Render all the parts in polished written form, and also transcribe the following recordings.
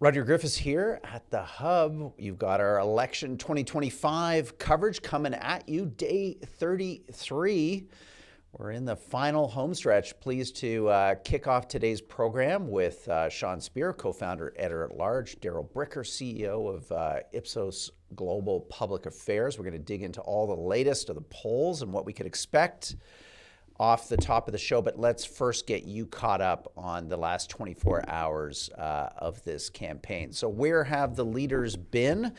Roger Griffiths here at the Hub. You've got our election 2025 coverage coming at you, day 33. We're in the final home stretch. Pleased to kick off today's program with Sean Speer, co-founder, editor-at-large, Darrell Bricker, CEO of Ipsos Global Public Affairs. We're going to dig into all the latest of the polls and what we could expect off the top of the show, but let's first get you caught up on the last 24 hours of this campaign. So where have the leaders been?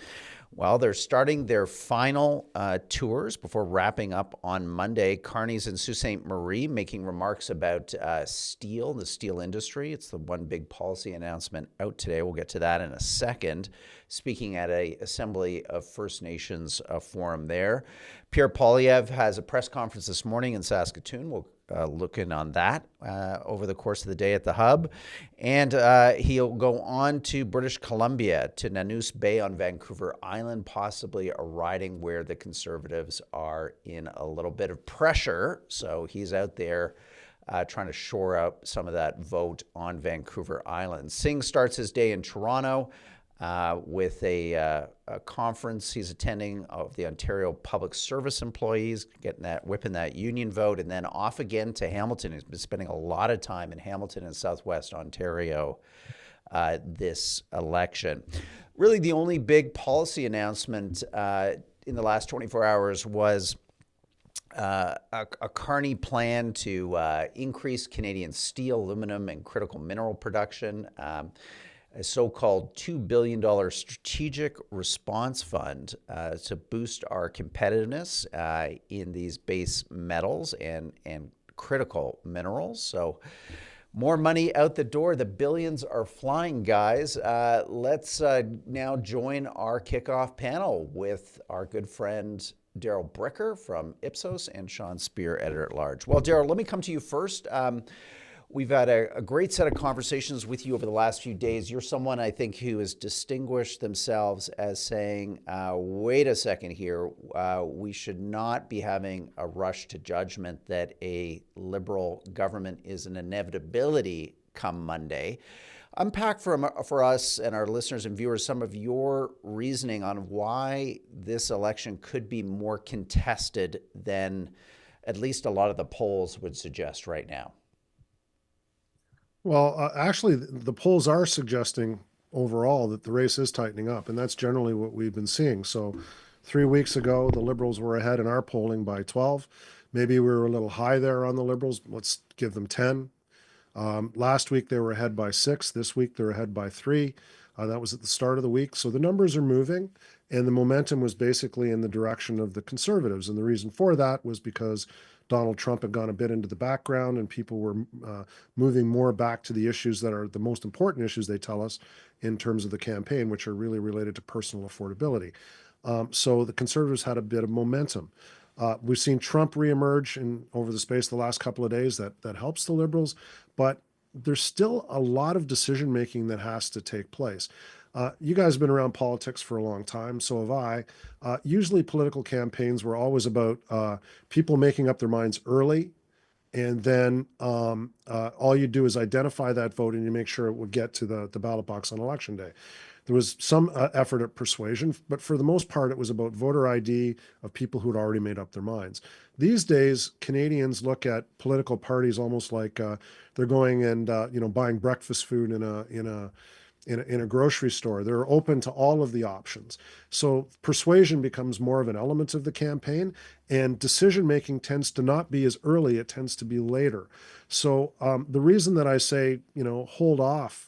Well, they're starting their final tours before wrapping up on Monday. Carney's in Sault Ste. Marie making remarks about steel, the steel industry. It's the one big policy announcement out today. We'll get to that in a second. Speaking at a Assembly of First Nations forum there. Pierre Poilievre has a press conference this morning in Saskatoon. We'll look in on that over the course of the day at the Hub. And he'll go on to British Columbia, to Nanoose Bay on Vancouver Island, possibly a riding where the Conservatives are in a little bit of pressure. So he's out there trying to shore up some of that vote on Vancouver Island. Singh starts his day in Toronto with a conference he's attending of the Ontario Public Service employees, whipping that union vote, and then off again to Hamilton. He's been spending a lot of time in Hamilton and Southwest Ontario this election. Really, the only big policy announcement in the last 24 hours was a Carney plan to increase Canadian steel, aluminum, and critical mineral production. A so-called $2 billion strategic response fund to boost our competitiveness in these base metals and critical minerals. So more money out the door. The billions are flying, guys. Let's now join our kickoff panel with our good friend Darrell Bricker from Ipsos and Sean Speer, editor-at-large. Well, Darrell, let me come to you first. We've had a great set of conversations with you over the last few days. You're someone, I think, who has distinguished themselves as saying, wait a second here, we should not be having a rush to judgment that a Liberal government is an inevitability come Monday. Unpack for us and our listeners and viewers some of your reasoning on why this election could be more contested than at least a lot of the polls would suggest right now. Well, actually, the polls are suggesting overall that the race is tightening up, and that's generally what we've been seeing. So 3 weeks ago, the Liberals were ahead in our polling by 12. Maybe we were a little high there on the Liberals. Let's give them 10. Last week, they were ahead by 6. This week, they're ahead by 3. That was at the start of the week. So the numbers are moving, and the momentum was basically in the direction of the Conservatives. And the reason for that was because Donald Trump had gone a bit into the background and people were moving more back to the issues that are the most important issues, they tell us, in terms of the campaign, which are really related to personal affordability. So the Conservatives had a bit of momentum. We've seen Trump reemerge over the space of the last couple of days. That helps the Liberals, but there's still a lot of decision-making that has to take place. You guys have been around politics for a long time, so have I. Usually political campaigns were always about people making up their minds early, and then all you do is identify that vote and you make sure it would get to the ballot box on election day. There was some effort at persuasion, but for the most part, it was about voter ID of people who had already made up their minds. These days, Canadians look at political parties almost like they're going and buying breakfast food in a grocery store. They're open to all of the options. So persuasion becomes more of an element of the campaign, and decision-making tends to not be as early, it tends to be later. So the reason that I say, hold off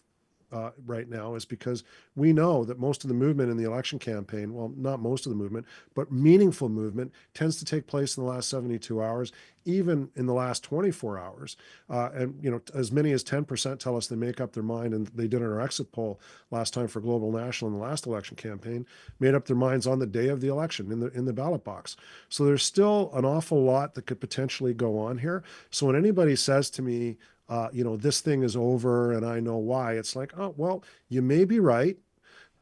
right now is because we know that most of the movement in the election campaign, well, not most of the movement, but meaningful movement tends to take place in the last 72 hours, even in the last 24 hours. And as many as 10% tell us they make up their mind, and they did in our exit poll last time for Global National in the last election campaign, made up their minds on the day of the election in the ballot box. So there's still an awful lot that could potentially go on here. So when anybody says to me, this thing is over and I know why, it's like, oh, well, you may be right,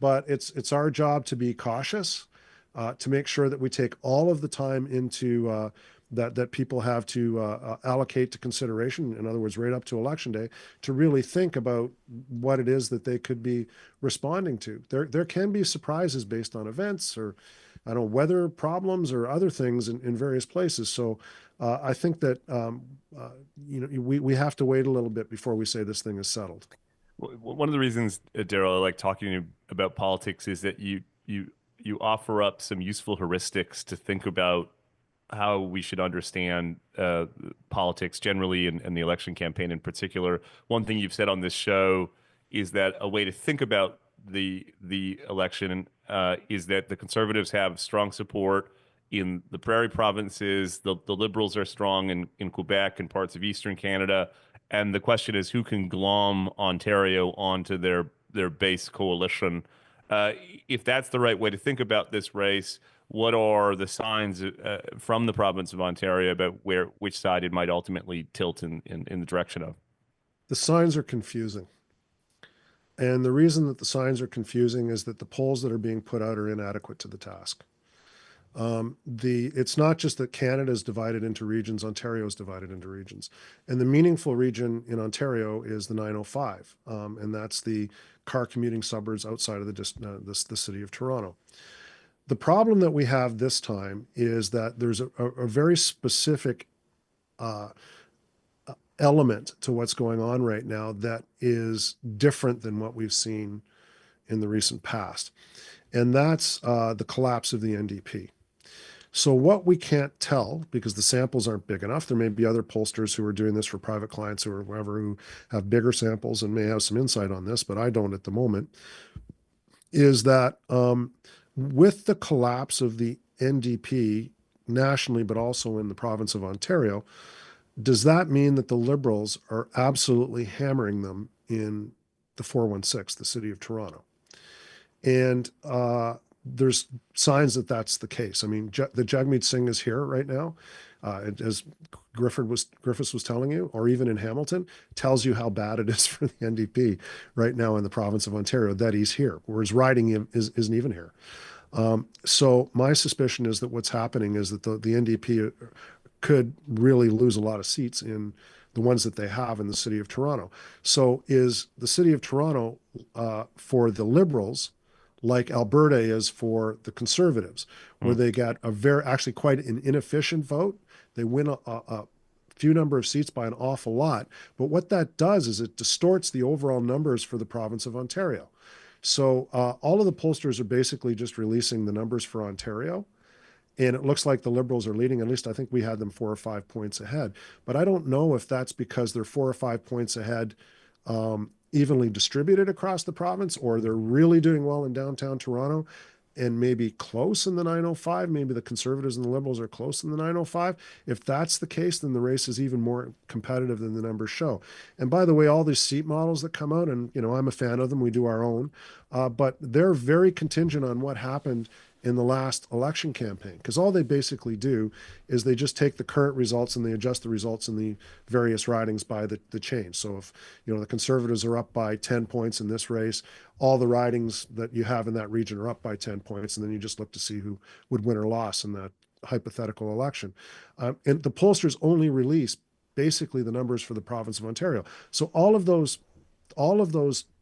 but it's our job to be cautious, to make sure that we take all of the time into that people have to allocate to consideration, in other words, right up to election day, to really think about what it is that they could be responding to. There can be surprises based on events or, I don't know, weather problems or other things in various places. So I think that we have to wait a little bit before we say this thing is settled. One of the reasons, Daryl, I like talking to you about politics is that you offer up some useful heuristics to think about how we should understand politics generally and the election campaign in particular. One thing you've said on this show is that a way to think about the election is that the Conservatives have strong support in the prairie provinces. The Liberals are strong in Quebec and parts of Eastern Canada. And the question is who can glom Ontario onto their base coalition. If that's the right way to think about this race, what are the signs from the province of Ontario about which side it might ultimately tilt in the direction of? The signs are confusing. And the reason that the signs are confusing is that the polls that are being put out are inadequate to the task. It's not just that Canada is divided into regions, Ontario is divided into regions. And the meaningful region in Ontario is the 905, and that's the car commuting suburbs outside of the city of Toronto. The problem that we have this time is that there's a very specific element to what's going on right now that is different than what we've seen in the recent past. And that's the collapse of the NDP. So what we can't tell, because the samples aren't big enough, there may be other pollsters who are doing this for private clients or whoever who have bigger samples and may have some insight on this, but I don't at the moment, is that with the collapse of the NDP nationally, but also in the province of Ontario, does that mean that the Liberals are absolutely hammering them in the 416, the city of Toronto? And there's signs that that's the case. I mean, the Jagmeet Singh is here right now, as Griffiths was telling you, or even in Hamilton, tells you how bad it is for the NDP right now in the province of Ontario that he's here, whereas riding isn't even here. So my suspicion is that what's happening is that the NDP could really lose a lot of seats in the ones that they have in the city of Toronto. So is the city of Toronto for the Liberals like Alberta is for the Conservatives, where they get actually quite an inefficient vote. They win a few number of seats by an awful lot. But what that does is it distorts the overall numbers for the province of Ontario. So all of the pollsters are basically just releasing the numbers for Ontario. And it looks like the Liberals are leading. At least I think we had them 4 or 5 points ahead. But I don't know if that's because they're 4 or 5 points ahead evenly distributed across the province, or they're really doing well in downtown Toronto and maybe close in the 905. Maybe the Conservatives and the Liberals are close in the 905. If that's the case, then the race is even more competitive than the numbers show. And by the way, all these seat models that come out, and I'm a fan of them, we do our own, but they're very contingent on what happened in the last election campaign, because all they basically do is they just take the current results and they adjust the results in the various ridings by the change. So if the Conservatives are up by 10 points in this race, all the ridings that you have in that region are up by 10 points, and then you just look to see who would win or lose in that hypothetical election. And the pollsters only release basically the numbers for the province of Ontario. So all of those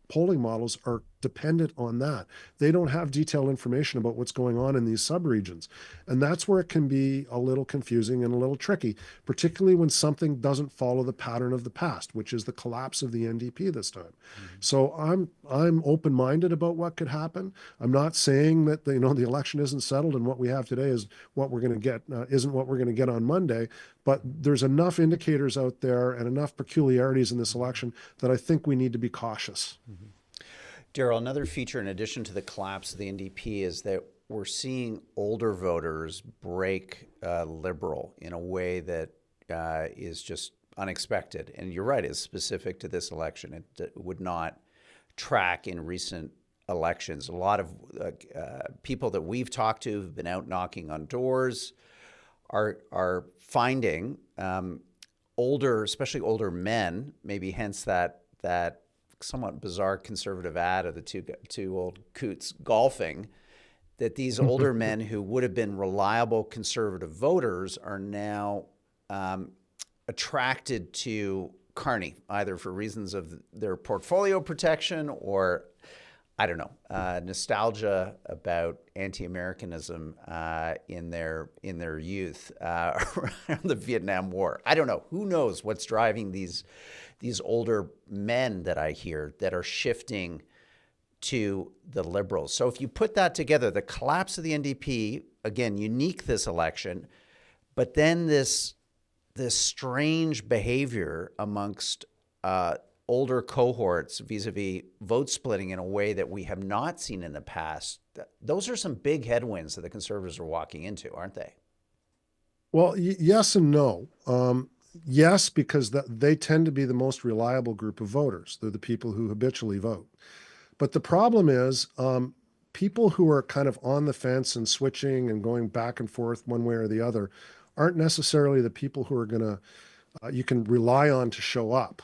polling models are dependent on that. They don't have detailed information about what's going on in these subregions. And that's where it can be a little confusing and a little tricky, particularly when something doesn't follow the pattern of the past, which is the collapse of the NDP this time. So I'm open-minded about what could happen. I'm not saying that the election isn't settled and what we have today is what we're going to get, isn't what we're going to get on Monday, but there's enough indicators out there and enough peculiarities in this election that I think we need to be cautious. Daryl, another feature in addition to the collapse of the NDP is that we're seeing older voters break Liberal in a way that is just unexpected. And you're right, it's specific to this election. It would not track in recent elections. A lot of people that we've talked to who've been out knocking on doors are finding older, especially older men, maybe hence that somewhat bizarre Conservative ad of the two old coots golfing, that these older men who would have been reliable conservative voters are now attracted to Carney, either for reasons of their portfolio protection or, I don't know, nostalgia about anti-Americanism in their youth around the Vietnam War. I don't know. Who knows what's driving these older men that I hear that are shifting to the Liberals. So if you put that together, the collapse of the NDP, again, unique this election, but then this strange behavior amongst older cohorts vis-a-vis vote splitting in a way that we have not seen in the past. Those are some big headwinds that the Conservatives are walking into, aren't they? Well, yes and no. Yes, because they tend to be the most reliable group of voters. They're the people who habitually vote. But the problem is people who are kind of on the fence and switching and going back and forth one way or the other aren't necessarily the people who are going to you can rely on to show up.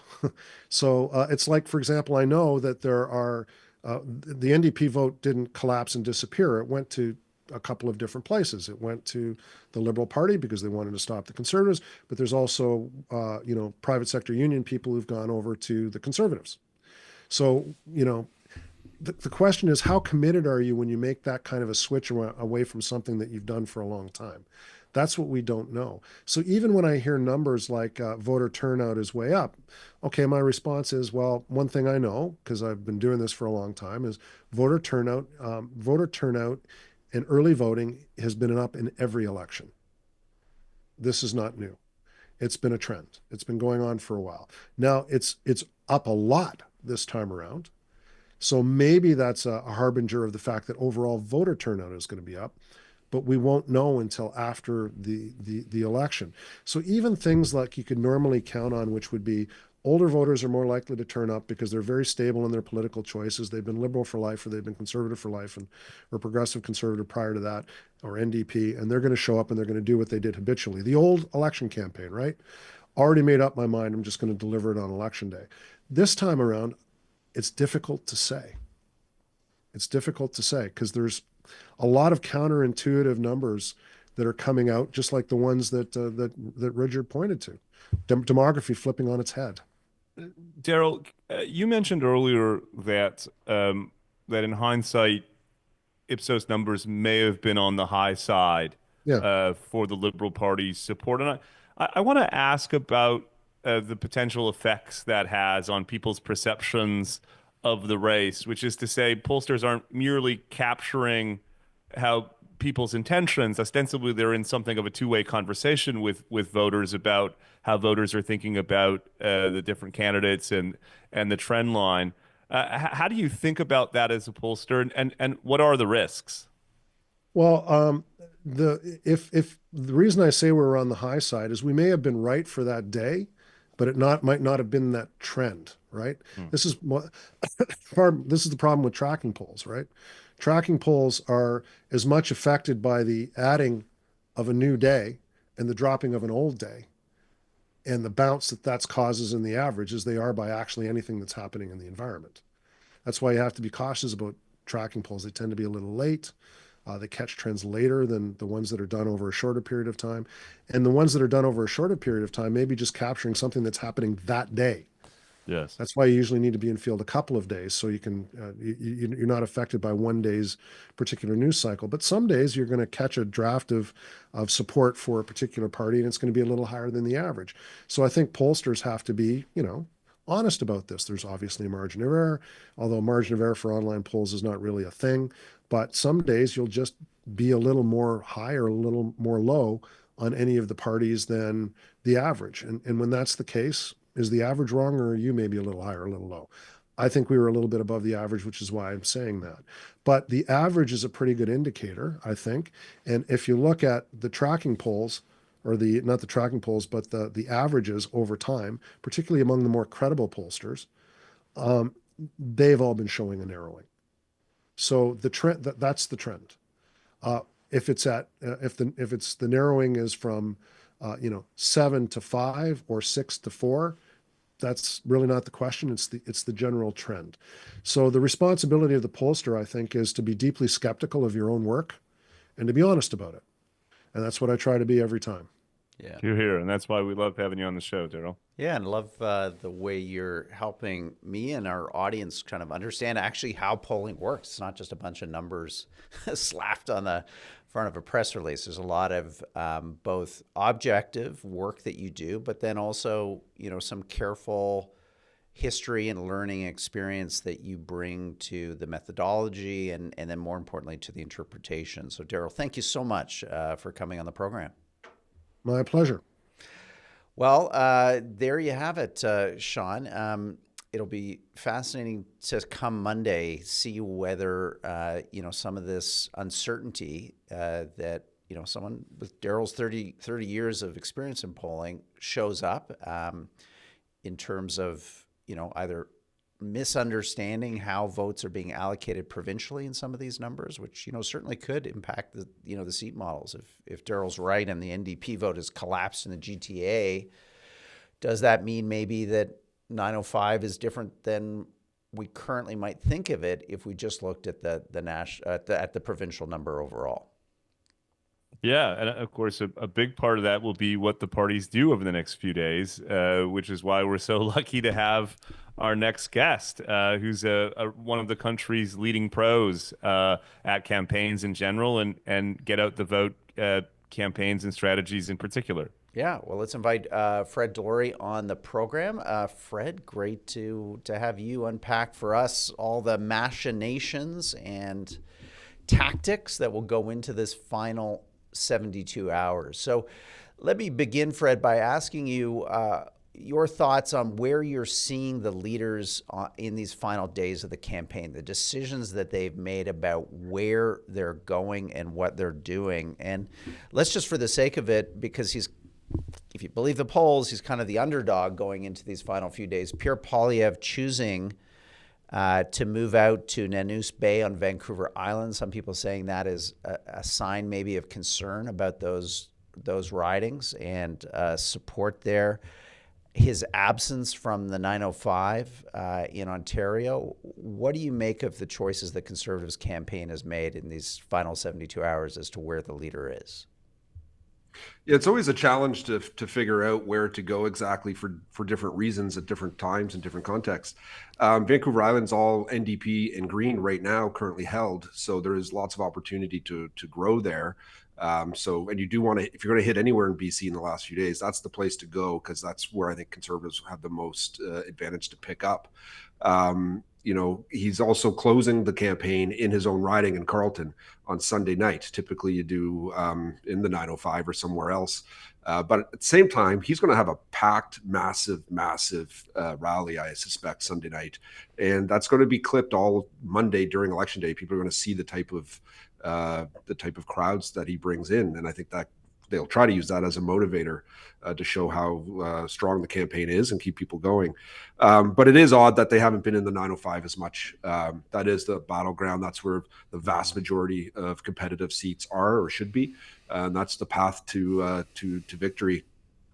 So it's like, for example, I know that there are the NDP vote didn't collapse and disappear. It went to a couple of different places. It went to the Liberal Party because they wanted to stop the Conservatives, but there's also private sector union people who've gone over to the Conservatives. So the question is, how committed are you when you make that kind of a switch away from something that you've done for a long time? That's what we don't know. So even when I hear numbers like voter turnout is way up, okay, my response is, well, one thing I know, because I've been doing this for a long time, is voter turnout and early voting has been up in every election. This is not new. It's been a trend. It's been going on for a while. Now it's up a lot this time around. So maybe that's a harbinger of the fact that overall voter turnout is going to be up, but we won't know until after the election. So even things like you could normally count on, which would be older voters are more likely to turn up because they're very stable in their political choices. They've been liberal for life, or they've been conservative for life, or progressive conservative prior to that, or NDP, and they're going to show up and they're going to do what they did habitually. The old election campaign, right? Already made up my mind. I'm just going to deliver it on election day. This time around, it's difficult to say. It's difficult to say because there's a lot of counterintuitive numbers that are coming out, just like the ones that Richard pointed to. Demography flipping on its head. Daryl, you mentioned earlier that that in hindsight, Ipsos numbers may have been on the high side Yeah. for the Liberal Party's support, and I want to ask about the potential effects that has on people's perceptions of the race, which is to say, pollsters aren't merely capturing how people's intentions. Ostensibly, they're in something of a two-way conversation with voters about how voters are thinking about the different candidates and the trend line. How do you think about that as a pollster, and what are the risks? Well, if the reason I say we're on the high side is we may have been right for that day, but it might not have been that trend, right? This is what this is the problem with tracking polls, right? Tracking polls are as much affected by the adding of a new day and the dropping of an old day and the bounce that causes in the average as they are by actually anything that's happening in the environment. That's why you have to be cautious about tracking polls. They tend to be a little late. They catch trends later than the ones that are done over a shorter period of time. And the ones that are done over a shorter period of time may be just capturing something that's happening that day. Yes. That's why you usually need to be in field a couple of days so you can you're not affected by one day's particular news cycle. But some days you're going to catch a draft of support for a particular party, and it's going to be a little higher than the average. So I think pollsters have to be, honest about this. There's obviously a margin of error, although margin of error for online polls is not really a thing. But some days you'll just be a little more high or a little more low on any of the parties than the average. And when that's the case, is the average wrong, or are you maybe a little high or a little low? I think we were a little bit above the average, which is why I'm saying that. But the average is a pretty good indicator, I think. And if you look at the tracking polls, or not the tracking polls, but the averages over time, particularly among the more credible pollsters, they've all been showing a narrowing. So the trend that's the trend. If it's the narrowing is from 7 to 5 or 6 to 4, that's really not the question. It's the general trend. So the responsibility of the pollster, I think, is to be deeply skeptical of your own work and to be honest about it. And that's what I try to be every time. Yeah. You're here, and that's why we love having you on the show, Daryl. Yeah, and love the way you're helping me and our audience kind of understand actually how polling works. It's not just a bunch of numbers slapped on the front of a press release. There's a lot of both objective work that you do, but then also, some careful history and learning experience that you bring to the methodology and then more importantly to the interpretation. So Daryl, thank you so much for coming on the program. My pleasure. Well, there you have it, Sean. It'll be fascinating to come Monday, see whether, some of this uncertainty that, someone with Daryl's 30 years of experience in polling shows up in terms of, either misunderstanding how votes are being allocated provincially in some of these numbers, which, certainly could impact the seat models. If Daryl's right and the NDP vote has collapsed in the GTA, does that mean maybe that 905 is different than we currently might think of it if we just looked at the provincial number overall? Yeah, and of course, a big part of that will be what the parties do over the next few days, which is why we're so lucky to have our next guest, who's one of the country's leading pros at campaigns in general and get out the vote campaigns and strategies in particular. Yeah, well, let's invite Fred Delory on the program. Fred, great to have you unpack for us all the machinations and tactics that will go into this final 72 hours. So let me begin, Fred, by asking you your thoughts on where you're seeing the leaders in these final days of the campaign, the decisions that they've made about where they're going and what they're doing. And let's just, for the sake of it, because if you believe the polls, he's kind of the underdog going into these final few days. Pierre Poilievre choosing to move out to Nanoose Bay on Vancouver Island. Some people saying that is a sign maybe of concern about those ridings and support there. His absence from the 905 in Ontario. What do you make of the choices the Conservatives campaign has made in these final 72 hours as to where the leader is? Yeah, it's always a challenge to figure out where to go exactly for different reasons at different times and different contexts. Vancouver Island's all NDP and Green right now, currently held, so there is lots of opportunity to grow there. And you do want to, if you're going to hit anywhere in BC in the last few days, that's the place to go because that's where I think Conservatives have the most advantage to pick up. He's also closing the campaign in his own riding in Carleton on Sunday night. Typically you do in the 905 or somewhere else. But at the same time, he's going to have a packed, massive rally, I suspect, Sunday night. And that's going to be clipped all Monday during Election Day. People are going to see the type of crowds that he brings in. And I think that they'll try to use that as a motivator to show how strong the campaign is and keep people going. But it is odd that they haven't been in the 905 as much. That is the battleground. That's where the vast majority of competitive seats are or should be. And that's the path to victory.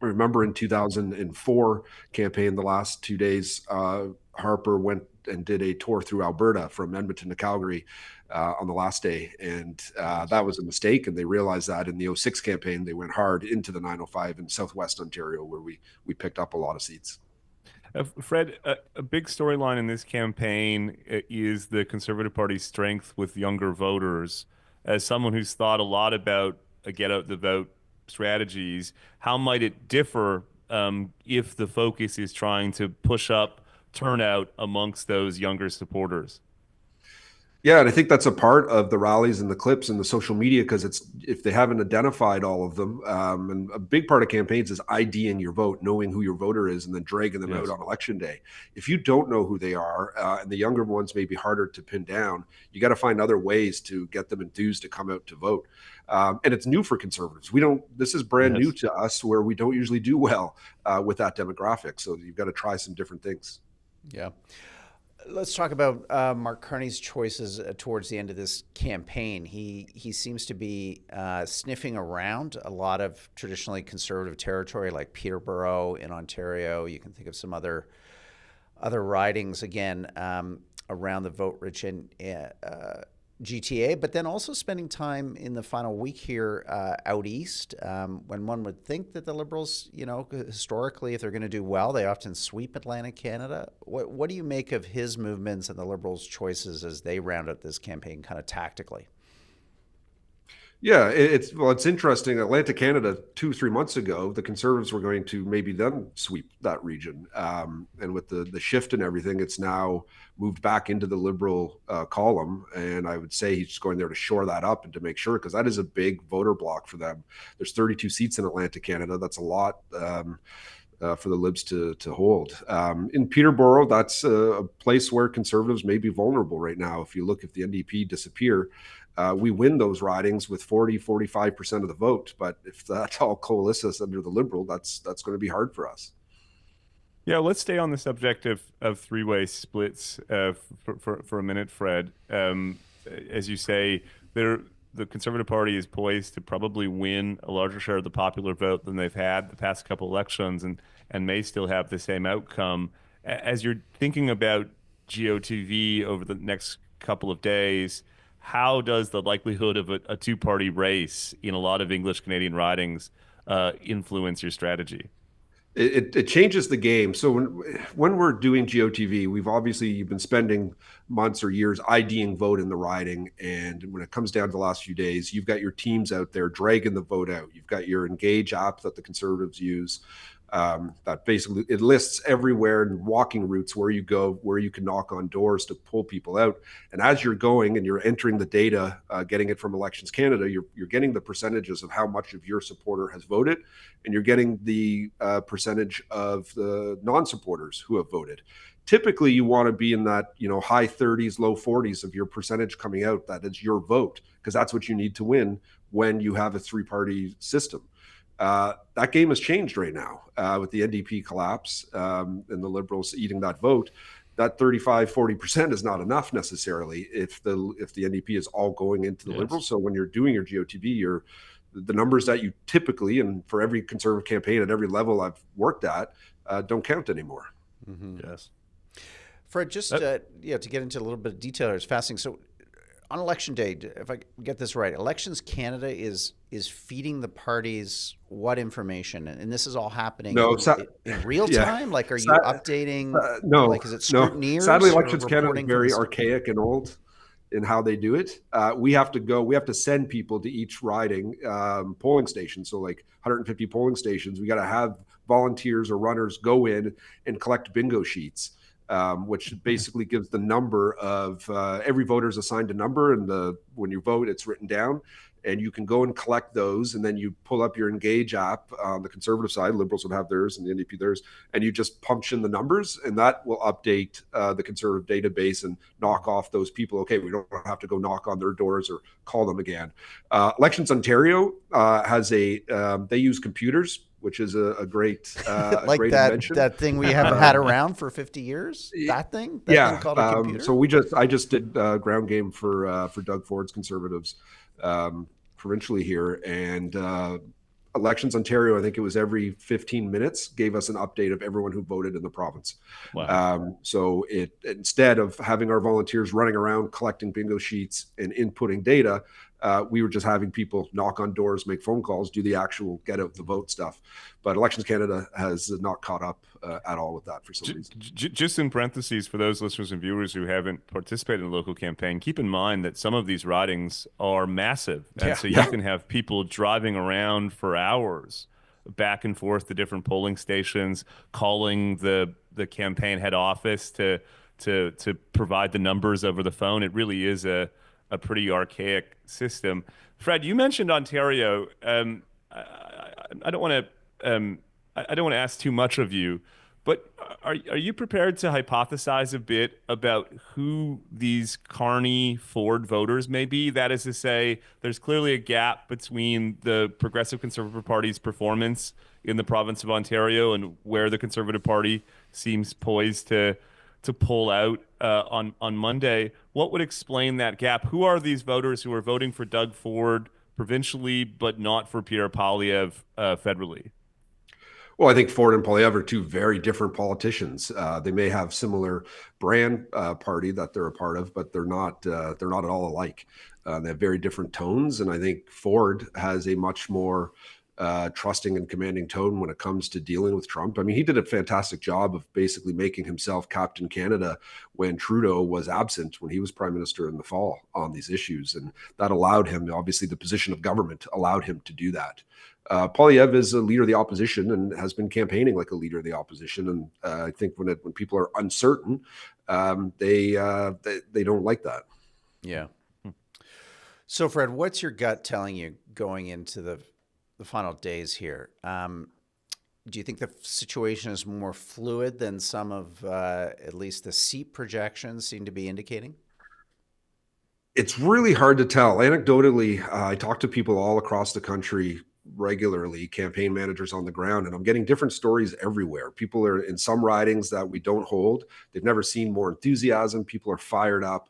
I remember in 2004 campaign, the last 2 days, Harper went and did a tour through Alberta from Edmonton to Calgary on the last day. And that was a mistake. And they realized that in the 06 campaign, they went hard into the 905 in Southwest Ontario, where we picked up a lot of seats. Fred, a big storyline in this campaign is the Conservative Party's strength with younger voters. As someone who's thought a lot about get out the vote strategies, how might it differ if the focus is trying to push up turnout amongst those younger supporters? Yeah, and I think that's a part of the rallies and the clips and the social media, because it's, if they haven't identified all of them, and a big part of campaigns is IDing your vote, knowing who your voter is, and then dragging them out on Election Day. If you don't know who they are, and the younger ones may be harder to pin down, you got to find other ways to get them enthused to come out to vote. And it's new for Conservatives. This is brand new to us, where we don't usually do well with that demographic. So you've got to try some different things. Yeah. Let's talk about Mark Carney's choices towards the end of this campaign. He seems to be sniffing around a lot of traditionally conservative territory, like Peterborough in Ontario. You can think of some other ridings again around the vote-rich GTA, but then also spending time in the final week here out east, when one would think that the Liberals, historically, if they're going to do well, they often sweep Atlantic Canada. What do you make of his movements and the Liberals' choices as they round out this campaign kind of tactically? Yeah, it's interesting. Atlantic Canada 2-3 months ago, the Conservatives were going to maybe then sweep that region, and with the shift and everything, it's now moved back into the Liberal column. And I would say he's just going there to shore that up and to make sure, because that is a big voter block for them. There's 32 seats in Atlantic Canada. That's a lot. For the Libs to hold. In Peterborough, that's a place where Conservatives may be vulnerable right now. If the NDP disappear, we win those ridings with 45% of the vote. But if that all coalesces under the Liberal, that's going to be hard for us. Yeah, let's stay on the subject of three-way splits for a minute, Fred. As you say, the Conservative Party is poised to probably win a larger share of the popular vote than they've had the past couple elections, and may still have the same outcome. As you're thinking about GOTV over the next couple of days, how does the likelihood of a two-party race in a lot of English Canadian ridings influence your strategy? It changes the game. So when we're doing GOTV, you've been spending months or years IDing vote in the riding. And when it comes down to the last few days, you've got your teams out there dragging the vote out. You've got your Engage app that the Conservatives use. That basically it lists everywhere and walking routes where you go, where you can knock on doors to pull people out. And as you're going and you're entering the data, getting it from Elections Canada, you're getting the percentages of how much of your supporter has voted, and you're getting the percentage of the non-supporters who have voted. Typically, you want to be in that high 30s, low 40s of your percentage coming out. That is your vote, because that's what you need to win when you have a three-party system. That game has changed right now with the NDP collapse and the Liberals eating that vote. That 35-40% is not enough necessarily if the NDP is all going into the Liberals. So when you're doing your GOTV, the numbers that you typically, and for every Conservative campaign at every level I've worked at, don't count anymore. Mm-hmm. Yes. Fred, just to get into a little bit of detail, it's fascinating. So on election day, if I get this right, Elections Canada is feeding the parties what information? And this is all happening in real time? Like, are you updating? No. Like, is it scrutineers? Sadly, Elections Canada is very archaic and old in how they do it. We have to send people to each riding polling station. So like 150 polling stations, we got to have volunteers or runners go in and collect bingo sheets. Which basically gives the number of every voter is assigned a number, and when you vote, it's written down, and you can go and collect those, and then you pull up your Engage app on the Conservative side. Liberals would have theirs, and the NDP theirs, and you just punch in the numbers, and that will update the Conservative database and knock off those people. Okay, we don't have to go knock on their doors or call them again. Elections Ontario has they use computers, which is a great like great that invention. That thing we haven't had around for 50 years. That thing thing called a computer. So I just did ground game for Doug Ford's Conservatives provincially here, and Elections Ontario, I think it was every 15 minutes, gave us an update of everyone who voted in the province. Wow. So instead of having our volunteers running around collecting bingo sheets and inputting data, we were just having people knock on doors, make phone calls, do the actual get out the vote stuff. But Elections Canada has not caught up at all with that for some reason. Just in parentheses, for those listeners and viewers who haven't participated in a local campaign, keep in mind that some of these ridings are massive. And so you can have people driving around for hours back and forth to different polling stations, calling the campaign head office to provide the numbers over the phone. It really is a pretty archaic system. Fred, you mentioned Ontario. I don't want to ask too much of you, but are you prepared to hypothesize a bit about who these Carney Ford voters may be? That is to say, there's clearly a gap between the Progressive Conservative Party's performance in the province of Ontario and where the Conservative Party seems poised to to pull out on Monday. What would explain that gap? Who are these voters who are voting for Doug Ford provincially, but not for Pierre Poilievre federally? Well, I think Ford and Poilievre are two very different politicians. They may have similar brand party that they're a part of, but they're not at all alike. They have very different tones, and I think Ford has a much more trusting and commanding tone when it comes to dealing with Trump. I mean, he did a fantastic job of basically making himself Captain Canada when Trudeau was absent, when he was prime minister in the fall on these issues. And that allowed him, obviously, the position of government allowed him to do that. Poilievre is a leader of the opposition and has been campaigning like a leader of the opposition. And I think when people are uncertain, they don't like that. Yeah. So, Fred, what's your gut telling you going into the final days here? Do you think the situation is more fluid than some of at least the seat projections seem to be indicating? It's really hard to tell. Anecdotally, I talk to people all across the country regularly, campaign managers on the ground, and I'm getting different stories everywhere. People are in some ridings that we don't hold. They've never seen more enthusiasm. People are fired up.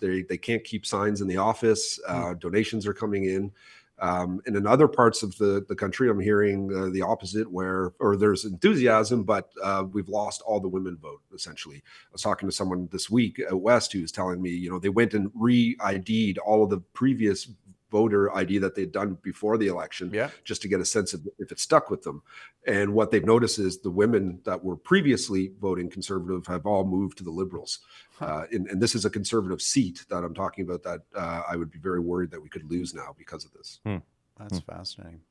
They can't keep signs in the office. Donations are coming in. And in other parts of the country, I'm hearing the opposite, or there's enthusiasm, but we've lost all the women vote, essentially. I was talking to someone this week out west who was telling me, they went and re-ID'd all of the previous voter ID that they'd done before the election, just to get a sense of if it stuck with them. And what they've noticed is the women that were previously voting Conservative have all moved to the Liberals. And this is a Conservative seat that I'm talking about that I would be very worried that we could lose now because of this. That's fascinating.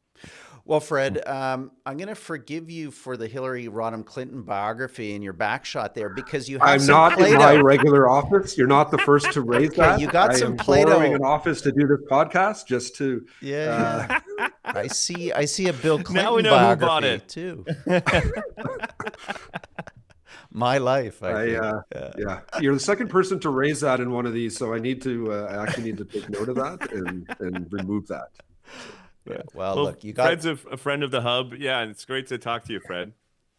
Well, Fred, I'm going to forgive you for the Hillary Rodham Clinton biography and your back shot there because you have I'm some not Play-Doh. in my regular office. You're not the first to raise that. You got I some am Play-Doh. borrowing an office to do this podcast just to. Yeah. I see a Bill Clinton Now we know who bought biography it. too. My life. Yeah. You're the second person to raise that in one of these, so I actually need to take note of that and remove that. Yeah. Well, look, Fred's a friend of the Hub. Yeah, and it's great to talk to you, Fred.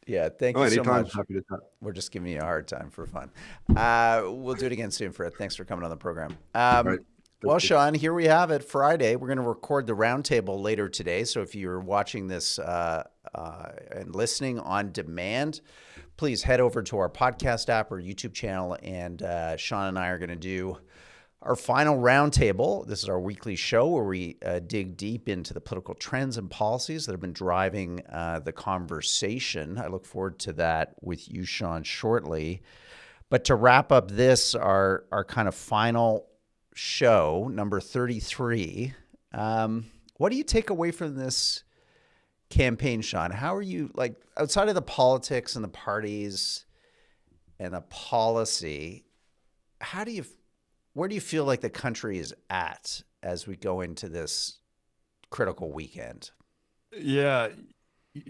Yeah, thank you so much. Happy to talk. We're just giving you a hard time for fun. We'll do it again soon, Fred. Thanks for coming on the program. Right. Well, Sean, here we have it, Friday. We're going to record the roundtable later today. So if you're watching this and listening on demand, please head over to our podcast app or YouTube channel, and Sean and I are going to do our final roundtable. This is our weekly show where we dig deep into the political trends and policies that have been driving the conversation. I look forward to that with you, Sean, shortly. But to wrap up this, our kind of final show, number 33, what do you take away from this campaign, Sean? How are you, like, outside of the politics and the parties and the policy, where do you feel like the country is at as we go into this critical weekend? Yeah,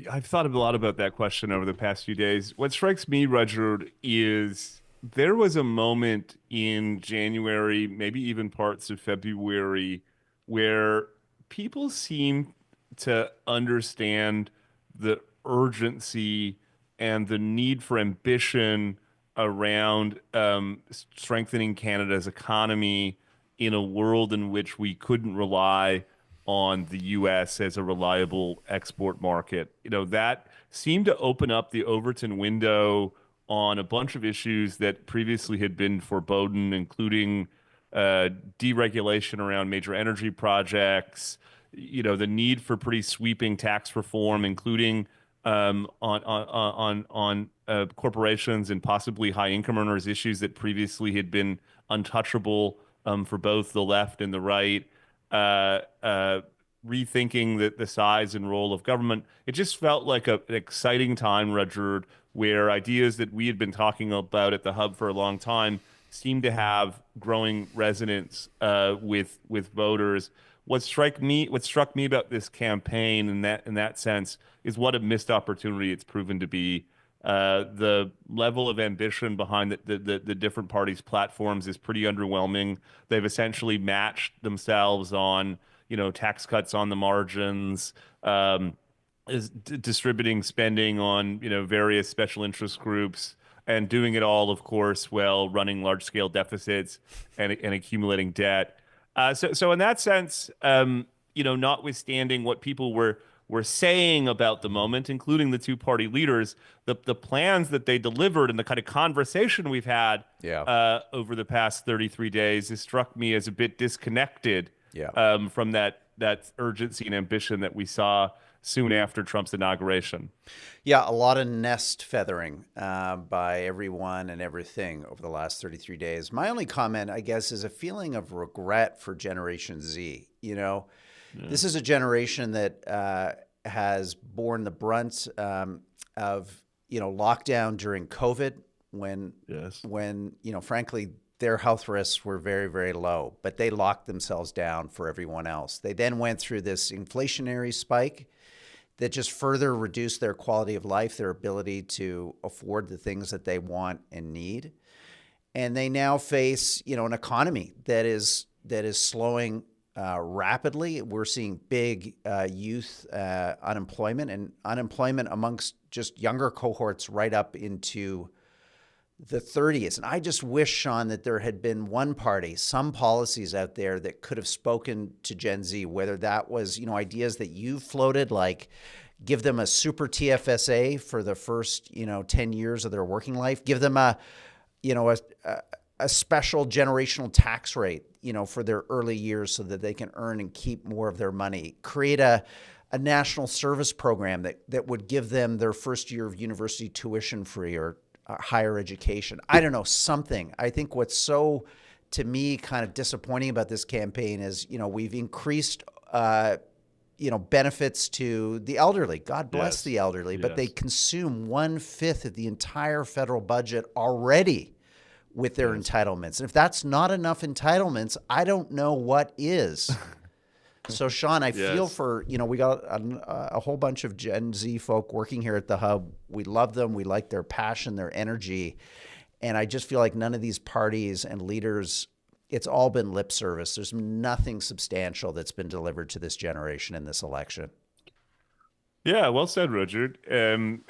I've thought a lot about that question over the past few days. What strikes me, Rudyard, is there was a moment in January, maybe even parts of February, where people seemed to understand the urgency and the need for ambition around strengthening Canada's economy in a world in which we couldn't rely on the U.S. as a reliable export market. That seemed to open up the Overton window on a bunch of issues that previously had been foreboding, including deregulation around major energy projects, the need for pretty sweeping tax reform, including on corporations and possibly high income earners, issues that previously had been untouchable for both the left and the right, rethinking the size and role of government. It just felt like an exciting time, Rudyard, where ideas that we had been talking about at the Hub for a long time seemed to have growing resonance with voters. What struck me about this campaign in that sense is what a missed opportunity it's proven to be. The level of ambition behind the different parties' platforms is pretty underwhelming. They've essentially matched themselves on tax cuts on the margins, distributing spending on various special interest groups, and doing it all, of course, while running large-scale deficits and accumulating debt. So in that sense, notwithstanding what people were saying about the moment, including the two-party leaders, the plans that they delivered and the kind of conversation we've had over the past 33 days has struck me as a bit disconnected from that urgency and ambition that we saw soon after Trump's inauguration. Yeah, a lot of nest feathering by everyone and everything over the last 33 days. My only comment, I guess, is a feeling of regret for Generation Z. This is a generation that has borne the brunt of lockdown during COVID when frankly their health risks were very, very low, but they locked themselves down for everyone else. They then went through this inflationary spike that just further reduced their quality of life, their ability to afford the things that they want and need. And they now face, an economy that is slowing rapidly. We're seeing big youth unemployment, and unemployment amongst just younger cohorts right up into the 30s. And I just wish, Sean, that there had been one party, some policies out there that could have spoken to Gen Z, whether that was, ideas that you floated, like give them a super TFSA for the first, 10 years of their working life, give them a special generational tax rate, for their early years so that they can earn and keep more of their money, create a national service program that would give them their first year of university tuition free or higher education. I don't know, something. I think what's so, to me, kind of disappointing about this campaign is, we've increased, benefits to the elderly. God bless the elderly, but they consume 1/5 of the entire federal budget already with their entitlements. And if that's not enough entitlements, I don't know what is. So, Sean, I feel for, we got a whole bunch of Gen Z folk working here at the Hub. We love them. We like their passion, their energy. And I just feel like none of these parties and leaders, it's all been lip service. There's nothing substantial that's been delivered to this generation in this election. Yeah, well said, Richard. And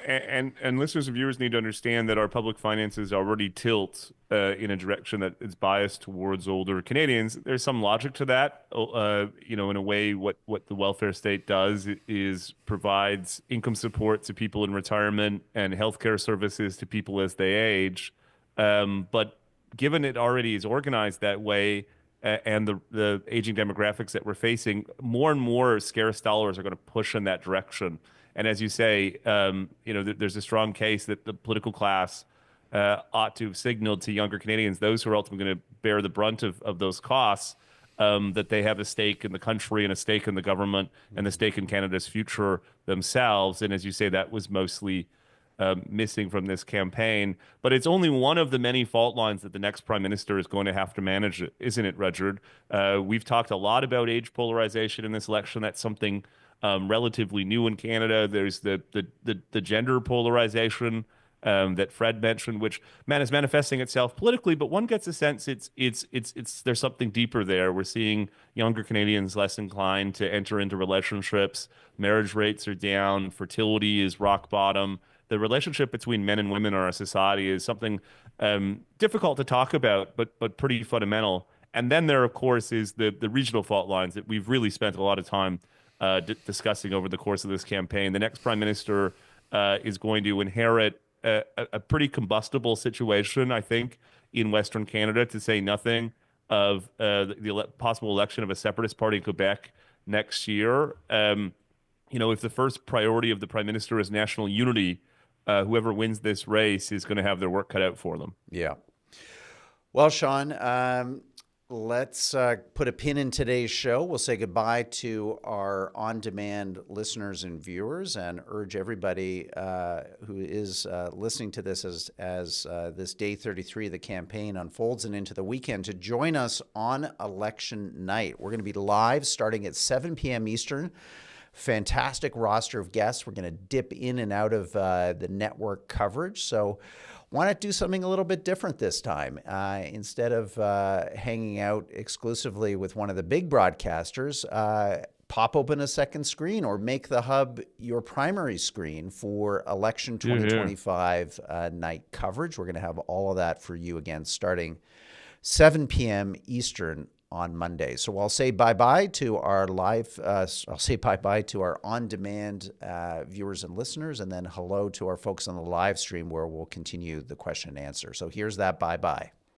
listeners and viewers need to understand that our public finances already tilt in a direction that is biased towards older Canadians. There's some logic to that. In a way, what the welfare state does is provides income support to people in retirement and healthcare services to people as they age. But given it already is organized that way, and the aging demographics that we're facing, more and more scarce dollars are going to push in that direction. And as you say, there's a strong case that the political class ought to have signaled to younger Canadians, those who are ultimately going to bear the brunt of those costs, that they have a stake in the country and a stake in the government and a stake in Canada's future themselves. And as you say, that was mostly missing from this campaign. But it's only one of the many fault lines that the next prime minister is going to have to manage, isn't it, Rudyard? We've talked a lot about age polarization in this election. That's something relatively new in Canada. There's the gender polarization that Fred mentioned, which is manifesting itself politically, but one gets a sense it's there's something deeper there. We're seeing younger Canadians less inclined to enter into relationships. Marriage rates are down. Fertility is rock bottom. The relationship between men and women in our society is something difficult to talk about, but pretty fundamental. And then there, of course, is the regional fault lines that we've really spent a lot of time discussing over the course of this campaign. The next prime minister is going to inherit a pretty combustible situation, I think, in Western Canada, to say nothing of the possible election of a separatist party in Quebec next year. If the first priority of the prime minister is national unity, whoever wins this race is going to have their work cut out for them. Yeah. Well, Sean, let's put a pin in today's show. We'll say goodbye to our on-demand listeners and viewers and urge everybody who is listening to this as this day 33 of the campaign unfolds and into the weekend to join us on election night. We're going to be live starting at 7 p.m. Eastern. Fantastic roster of guests. We're going to dip in and out of the network coverage. So why not do something a little bit different this time? Instead of hanging out exclusively with one of the big broadcasters, pop open a second screen or make the Hub your primary screen for election 2025 night coverage. We're going to have all of that for you again starting 7 p.m. Eastern on Monday. So I'll say bye-bye to our live, I'll say bye-bye to our on-demand viewers and listeners, and then hello to our folks on the live stream where we'll continue the question and answer. So here's that bye-bye.